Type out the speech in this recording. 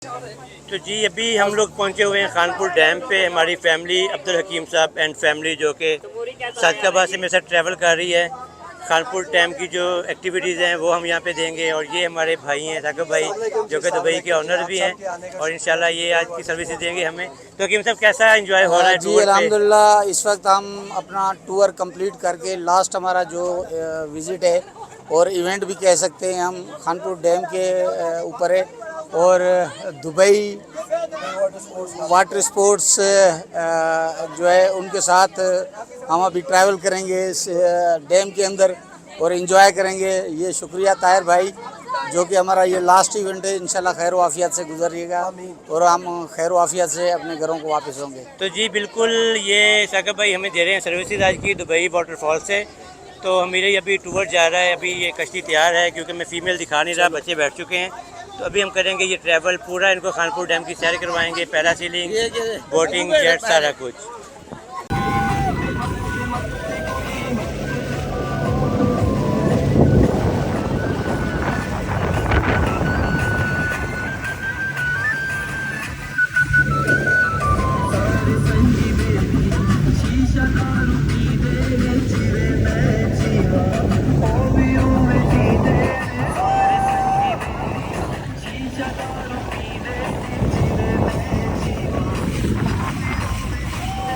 तो जी अभी हम लोग पहुंचे हुए हैं खानपुर डैम पे। हमारी फैमिली अब्दुल हकीम साहब एंड फैमिली जो कि सादकाबाद से मेरे साथ ट्रैवल कर रही है। खानपुर डैम की जो एक्टिविटीज़ हैं वो हम यहाँ पे देंगे। और ये हमारे भाई हैं साकिब भाई जो कि दुबई के ऑनर भी हैं और इंशाल्लाह ये आज की सर्विसेज देंगे हमें। तो हकीम साहब कैसा एंजॉय हो रहा है जी टूर पे? अल्हम्दुलिल्लाह, इस वक्त हम अपना टूर कंप्लीट करके लास्ट हमारा जो विज़िट है और इवेंट भी कह सकते हैं हम, खानपुर डैम के ऊपर है। और दुबई वाटर स्पोर्ट्स जो है उनके साथ हम अभी ट्रैवल करेंगे इस डैम के अंदर और इन्जॉय करेंगे। ये शुक्रिया ताहिर भाई, जो कि हमारा ये लास्ट इवेंट है। इंशाल्लाह खैर वाफियत से गुजरिएगा और हम खैर वाफियत से अपने घरों को वापस होंगे। तो जी बिल्कुल, ये साकिब भाई हमें दे रहे हैं सर्विसेज आज की दुबई वाटरफॉल से। तो मेरे अभी टूर जा रहा है, अभी ये कश्ती तैयार है क्योंकि मैं फ़ीमेल दिखा नहीं रहा, बच्चे बैठ चुके हैं। तो अभी हम करेंगे ये ट्रैवल पूरा, इनको खानपुर डैम की सैर करवाएंगे, पैरासीलिंग, बोटिंग, जेट, सारा कुछ।